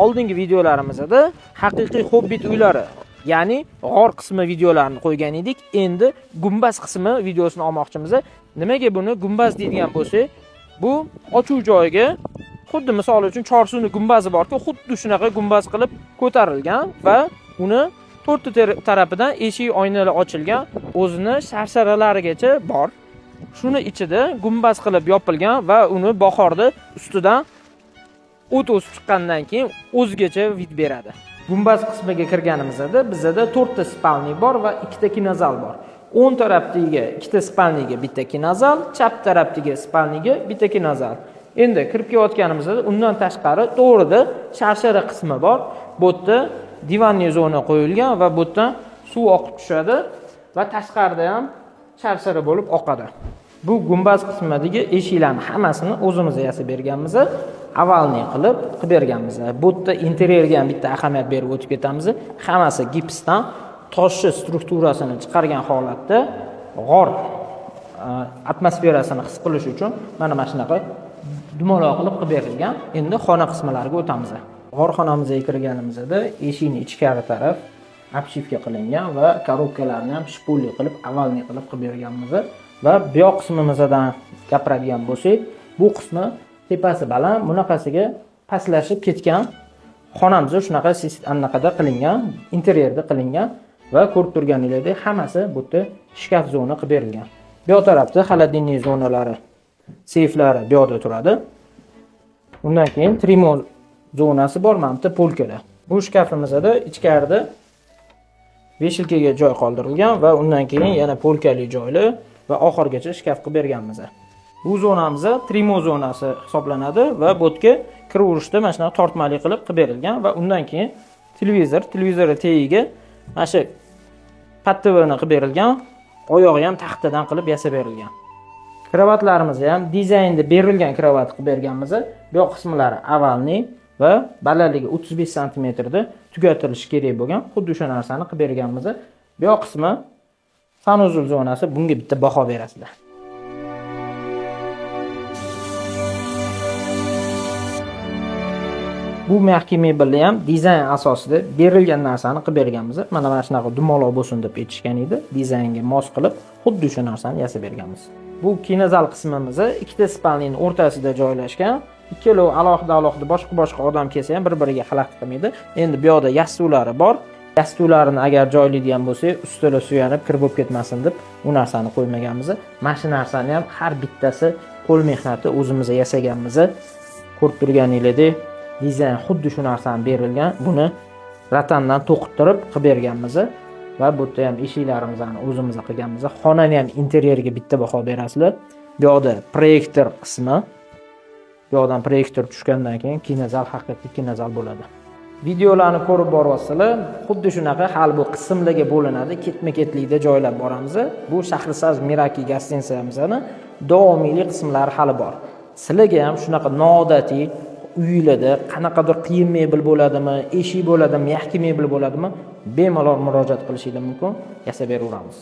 oldingi videolarimizda haqiqiy hobbit uylari, ya'ni g'or qismi videolarini qo'ygan edik. Endi gumbaz qismi videosini olmoqchimiz. Nimaga buni gumbaz deydigan bo'lsak, bu ochuv joyiga xuddi misol uchun chorsuvni gumbazi borki, xuddi shunaqa gumbaz qilib ko'tarilgan va uni to'rtta tarafidan eshik oynalar ochilgan, o'zini sharsharalarigacha bor. Shuni ichida gumbaz qilib yopilgan va uni bahorda ustidan o't o'sib chiqqandan keyin o'zigacha vid beradi. Gumbaz qismiga kirganimizda bizda 4 ta spalni bor va 2 ta kinozal bor. O'ng tarafdagi 2 ta spalniga bitta kinozal, chap tarafdagi spalniga bitta kinozal. Endi kirib kelayotganimizda undan tashqari to'g'rida sharshara qismi bor. Bu yerda divanli zona qo'yilgan va bu yerdan suv oqib tushadi va tashqarida ham sharshara bo'lib oqadi. Bu gumbaz qismidagi eshiklarning hammasini o'zimiz yasab berganmiz. Avalni qilib berganmiz. Bu yerda interyerga ham bitta ahamiyat berib o'tib ketamiz. Hammasi gipsdan toshni strukturasini chiqargan holatda g'or atmosferasini his qilish uchun mana shunaqa dumaloq qilib berilgan. Endi xona qismlariga o'tamiz. G'or xonamizga kirganimizda eshikning ichkari taraf obshivka qilingan va korobkalarni ham shpulli qilib avalni qilib berganmiz. Va bu yoq qismimizdan gapiradigan bo'lsak, bu qismi tepasi baland, bunaqasiga pastlashib ketgan xonamiz shunaqa anaqada qilingan, interyerda qilingan va ko'rib turganingizdek hammasi bu yerda shkaf zona qilib berilgan. Bu yoq tarafda xolodilnik zonalari, seyflari bu yoqda turadi. Undan keyin trimo zonasi bor, mana bu polkada. Bu shkafimizda ichkarida beshilkaga joy qoldirilgan va undan keyin yana polkali joyli va oxirgacha shkaf qilib berganmiz. Bu zonamiz trimo zonasi hisoblanadi va bu yerga kiraverishda mana shunday tortmali qilib berilgan va undan keyin televizor tagiga mana shu pattivani qilib berilgan, oyog'i ham taxtadan qilib yasab berilgan. Kravatlarimiz ham dizaynda berilgan kravat qilib berganmiz. Bu yoq qismlari avalni va balandligi 35 sm da tugatilishi kerak bo'lgan, xuddi o'sha narsani qilib berganmiz. Bu yoq qismi sanuzul zonasi, bunga bitta baho berasizlar. Bu mehki mebelni ham dizayn asosida berilgan narsani qilib berganmiz. Mana shunaqa dumaloq bo'lsin deb aytishgan edi. Dizaynga mos qilib xuddi o'sha narsani yasab berganmiz. Bu kinozal qismimiz 2 ta spalning o'rtasida joylashgan. Ikkalovi alohida boshqa odam kelsa ham bir-biriga xalaqit qilmaydi. Endi bu yoqda yastuvlari bor. Yastuvlarini agar joylaydigan bo'lsak, ustiga suyanib kirib bo'lib ketmasin deb u narsani qo'ymaganmiz. Mana shu narsani ham har bittasi qo'l mehnati o'zimiz yasaganmiz. Ko'rib turganingizdek dizayn xuddi shu narsani berilgan. Buni ratandan to'qittirib qilib berganmiz va bu yerda ham eshiklarimizni o'zimiz qilganmiz. Xonani ham interyeriga bitta baho berasizlar. Bu yoqda proyektor qismi. Bu yoqdan proyektor tushgandan keyin kinozal haqiqiy kinozal bo'ladi. Videolarni ko'rib boryapsizlar. Xuddi shunaqa hal bu qismlarga bo'linadi. Ketma-ketlikda joylab boramiz. Bu Shahrisabz Miraki gostinitsamizning davomiylik qismlari hali bor. Sizlarga ham shunaqa noodatiy uylarda qanaqadir qiyin mebel bo'ladimi, eshik bo'ladimi, yaxki mebel bo'ladimi, bemalol murojaat qilishingiz mumkin, yasab beraveramiz.